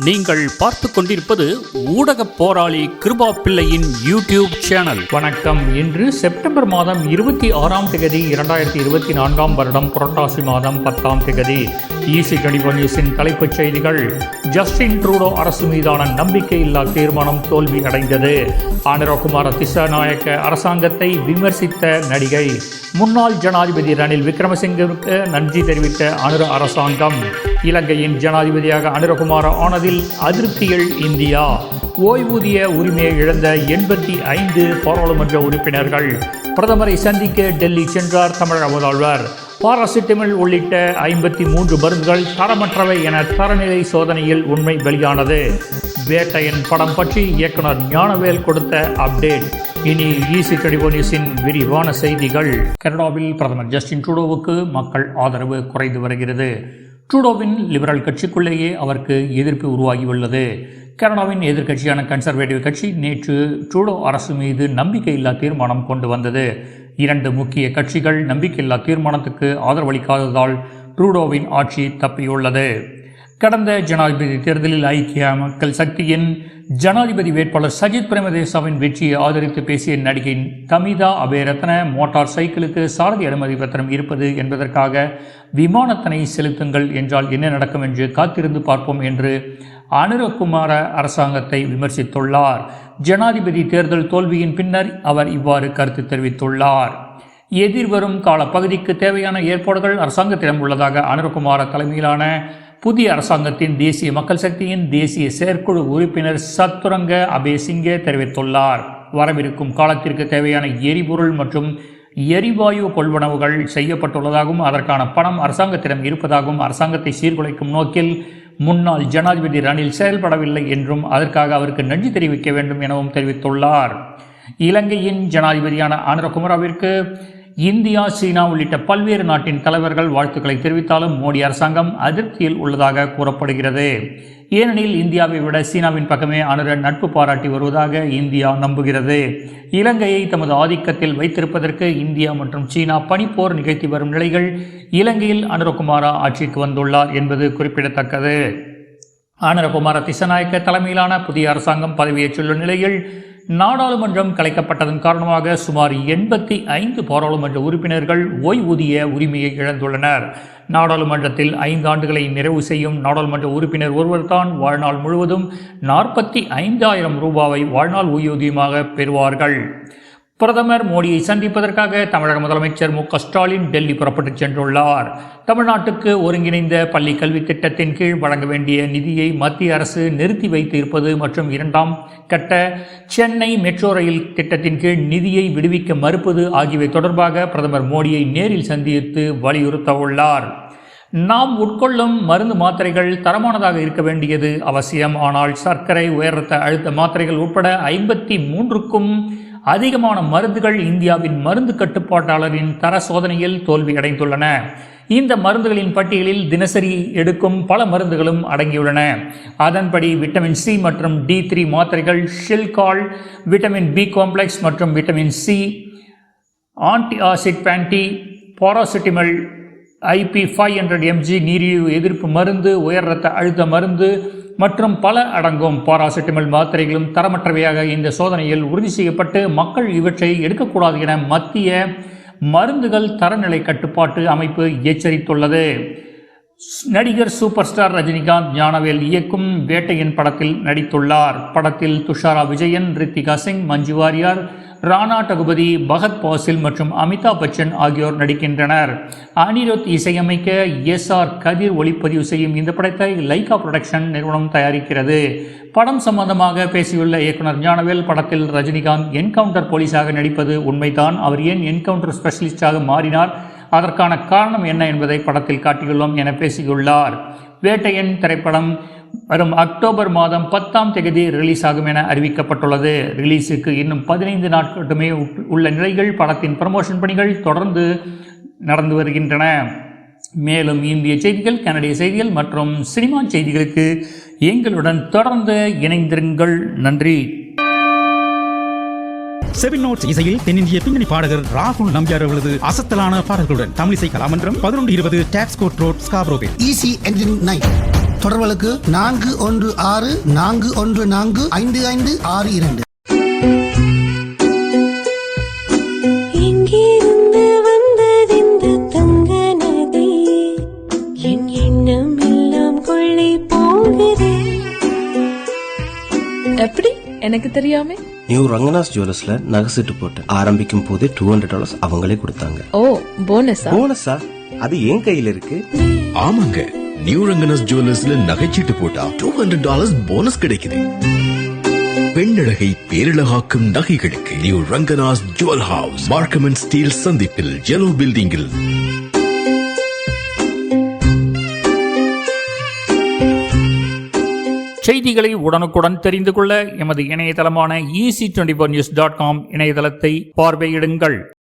நீங்கள் பார்த்து கொண்டிருப்பது ஊடக போராளி கிருபா பிள்ளையின் யூடியூப் சேனல். வணக்கம். இன்று செப்டம்பர் மாதம் 26ஆம் தேதி 2024 வருடம் புரட்டாசி மாதம் 10ஆம் தேதி. ஈசி 24 நியூஸின் தலைப்புச் செய்திகள். ஜஸ்டின் ட்ரூடோ அரசு மீதான நம்பிக்கையில்லா தீர்மானம் தோல்வி அடைந்தது. அனுரகுமார திசாநாயக்க அரசாங்கத்தை விமர்சித்த நடிகை. முன்னாள் ஜனாதிபதி ரணில் விக்ரமசிங்கவுக்கு நன்றி தெரிவித்த அனுர அரசாங்கம். இலங்கையின் ஜனாதிபதியாக அனுரகுமார ஆனதில் அதிருப்தியில் இந்தியா. ஓய்வூதிய உரிமையை இழந்த 85 பாராளுமன்ற உறுப்பினர்கள். பிரதமரை சந்திக்க டெல்லி சென்றார் தமிழக முதல்வர். பாராசிட்டமல் உள்ளிட்ட 53 மருந்துகள் தரமற்றவை என தரநிலை சோதனையில் உண்மை வெளியானது. வேட்டையன் படம் பற்றி இயக்குனர் ஞானவேல் கொடுத்த அப்டேட். இனி ஈசி 24 நியூஸின் விரிவான செய்திகள். கனடாவில் பிரதமர் ஜஸ்டின் ட்ரூடோவுக்கு மக்கள் ஆதரவு குறைந்து வருகிறது. ட்ரூடோவின் லிபரல் கட்சிக்குள்ளேயே அவருக்கு எதிர்ப்பு உருவாகியுள்ளது. கனடாவின் எதிர்க்கட்சியான கன்சர்வேட்டிவ் கட்சி நேற்று ட்ரூடோ அரசு மீது நம்பிக்கையில்லா தீர்மானம் கொண்டு வந்தது. 2 முக்கிய கட்சிகள் நம்பிக்கையில்லா தீர்மானத்துக்கு ஆதரவளிக்காததால் ட்ரூடோவின் ஆட்சி தப்பியுள்ளது. கடந்த ஜனாதிபதி தேர்தலில் ஐக்கிய மக்கள் சக்தியின் ஜனாதிபதி வேட்பாளர் சஜித் பிரேமதாசவின் வெற்றியை ஆதரித்து பேசிய நடிகை தமிதா அபேரத்ன, மோட்டார் சைக்கிளுக்கு சாரதி அனுமதி பத்திரம் இருப்பது என்பதற்காக விமானத்தினை செலுத்துங்கள் என்றால் என்ன நடக்கும் என்று காத்திருந்து பார்ப்போம் என்று அனுரகுமார அரசாங்கத்தை விமர்சித்துள்ளார். ஜனாதிபதி தேர்தல் தோல்வியின் பின்னர் அவர் இவ்வாறு கருத்து தெரிவித்துள்ளார். எதிர்வரும் கால பகுதிக்கு தேவையான ஏற்பாடுகள் அரசாங்கத்திடம் உள்ளதாக அனுரகுமார தலைமையிலான புதிய அரசாங்கத்தின் தேசிய மக்கள் சக்தியின் தேசிய செயற்குழு உறுப்பினர் சத்துரங்க அபேசிங்கே தெரிவித்துள்ளார். வரவிருக்கும் காலத்திற்கு தேவையான எரிபொருள் மற்றும் எரிவாயு கொள்வனவுகள் செய்யப்பட்டுள்ளதாகவும் அதற்கான பணம் அரசாங்கத்திடம் இருப்பதாகவும் அரசாங்கத்தை சீர்குலைக்கும் நோக்கில் முன்னாள் ஜனாதிபதி ரணில் செயல்படவில்லை என்றும் அதற்காக அவருக்கு நன்றி தெரிவிக்க வேண்டும் எனவும் தெரிவித்துள்ளார். இலங்கையின் ஜனாதிபதியான அனுரகுமாரவிற்கு இந்தியா, சீனா உள்ளிட்ட பல்வேறு நாட்டின் தலைவர்கள் வாழ்த்துக்களை தெரிவித்தாலும் மோடி அரசாங்கம் அதிருப்தியில் உள்ளதாக கூறப்படுகிறது. ஏனெனில் இந்தியாவை விட சீனாவின் பக்கமே அனுர நட்பு பாராட்டி வருவதாக இந்தியா நம்புகிறது. இலங்கையை தமது ஆதிக்கத்தில் வைத்திருப்பதற்கு இந்தியா மற்றும் சீனா பனிப்போர் நிகழ்த்தி வரும் நிலைகள் இலங்கையில் அனுரகுமார ஆட்சிக்கு வந்துள்ளார் என்பது குறிப்பிடத்தக்கது. அனுரகுமார திசாநாயக்க தலைமையிலான புதிய அரசாங்கம் பதவியேற்றுள்ள நிலையில் நாடாளுமன்றம் கலைக்கப்பட்டதன் காரணமாக சுமார் 85 பாராளுமன்ற உறுப்பினர்கள் ஓய்வூதிய உரிமையை இழந்துள்ளனர். நாடாளுமன்றத்தில் 5 ஆண்டுகளை நிறைவு செய்யும் நாடாளுமன்ற உறுப்பினர் ஒருவர்தான் வாழ்நாள் முழுவதும் 45,000 ரூபாவை வாழ்நாள் ஓய்வூதியமாக பெறுவார்கள். பிரதமர் மோடியை சந்திப்பதற்காக தமிழக முதலமைச்சர் மு க ஸ்டாலின் டெல்லி புறப்பட்டு சென்றுள்ளார். தமிழ்நாட்டுக்கு ஒருங்கிணைந்த பள்ளி கல்வி திட்டத்தின் கீழ் வழங்க வேண்டிய நிதியை மத்திய அரசு நிறுத்தி வைத்து இருப்பது மற்றும் 2ஆம் கட்ட சென்னை மெட்ரோ ரயில் திட்டத்தின் கீழ் நிதியை விடுவிக்க மறுப்பது ஆகியவை தொடர்பாக பிரதமர் மோடியை நேரில் சந்தித்து வலியுறுத்த உள்ளார். நாம் உட்கொள்ளும் மருந்து மாத்திரைகள் தரமானதாக இருக்க வேண்டியது அவசியம். ஆனால் சர்க்கரை, உயர் இரத்த அழுத்த மாத்திரைகள் உட்பட 53க்கும் அதிகமான மருந்துகள் இந்தியாவின் மருந்து கட்டுப்பாட்டாளரின் தர சோதனையில் தோல்வியடைந்துள்ளன. இந்த மருந்துகளின் பட்டியலில் தினசரி எடுக்கும் பல மருந்துகளும் அடங்கியுள்ளன. அதன்படி விட்டமின் சி மற்றும் D3 மாத்திரைகள், ஷில்கால், விட்டமின் பி காம்ப்ளெக்ஸ் மற்றும் விட்டமின் சி, ஆன்டிஆசிட் பேண்டி, பாராசிட்டமல், IP 500 mg நீரிழிவு எதிர்ப்பு மருந்து, உயர் இரத்த அழுத்த மருந்து மற்றும் பல அடங்கும். பாராசிட்டமல் மாத்திரைகளும் தரமற்றவையாக இந்த சோதனையில் உறுதி செய்யப்பட்டு மக்கள் இவற்றை எடுக்கக்கூடாது என மத்திய மருந்துகள் தரநிலை கட்டுப்பாட்டு அமைப்பு எச்சரித்துள்ளது. நடிகர் சூப்பர் ஸ்டார் ரஜினிகாந்த் ஞானவேல் இயக்கும் வேட்டையன் படத்தில் நடித்துள்ளார். படத்தில் துஷாரா விஜயன், ரித்திகா சிங், மஞ்சு வாரியார், ராணா டகுபதி, பகத் பாசில் மற்றும் அமிதாப் பச்சன் ஆகியோர் நடிக்கின்றனர். அனிருத் இசையமைக்க SR கதிர் ஒளிப்பதிவு செய்யும் இந்த படத்தை லைகா புரொடக்ஷன் நிறுவனம் தயாரிக்கிறது. படம் சம்பந்தமாக பேசியுள்ள இயக்குனர் ஞானவேல், படத்தில் ரஜினிகாந்த் என்கவுண்டர் போலீஸாக நடிப்பது உண்மைதான். அவர் ஏன் என்கவுண்டர் ஸ்பெஷலிஸ்டாக மாறினார், அதற்கான காரணம் என்ன என்பதை படத்தில் காட்டியுள்ளோம் என பேசியுள்ளார். வேட்டையன் திரைப்படம் வரும் அக்டோபர் மாதம் 10ஆம் தேதி ரிலீஸ் ஆகும் என அறிவிக்கப்பட்டுள்ளது. ரிலீஸுக்கு இன்னும் 15 நாட்களுமே உள்ள நிலையில் படத்தின் ப்ரமோஷன் பணிகள் தொடர்ந்து நடந்து வருகின்றன. மேலும் இந்திய செய்திகள், கனடிய செய்திகள் மற்றும் சினிமா செய்திகளுக்கு எங்களுடன் தொடர்ந்து இணைந்திருங்கள். நன்றி. செவன் நோட்ஸ் இசையில் தென்னிந்திய பின்னணி பாடகர் ராகுல் நம்பியார் அவர்களது அசத்தலான பாடல்களுடன் Tamilisai Kalamandram 1120 Tapscott road, ஸ்காப்ரோவில். ஈசி என்ஜின் 9 தொடர்புகளுக்கு 4164145562. எங்கிருந்து வந்ததெந்த தங்க நதி, என் எண்ணம் எல்லாம் கொள்ளை போகுதே. எப்படி எனக்கு தெரியாம? நியூ ரங்கநாஸ் ஜுவல்லர்ஸ்ல நகைசிட்டு போட்டேன். ஆரம்பிக்கும் போதே $200 அவங்களே கொடுத்தாங்க. ஓ, போனஸா? போனஸா? அது என் கையில இருக்கு. ஆமாங்க, நியூ ரங்கநாஸ் ஜுவல்லர்ஸ்ல நகைச்சீட்டு போட்டா $200 போனஸ் கிடைக்குது. பெண்ணழகை பேரழகாக்கும் நகைகளுக்கு new Ranganas jewel house, Markham and Steeles சந்திப்பில், yellow பில்டிங்கில். செய்திகளை உடனுக்குடன் தெரிந்து கொள்ள எமது இணையதளமான easy24news.com இணையதளத்தை பார்வையிடுங்கள்.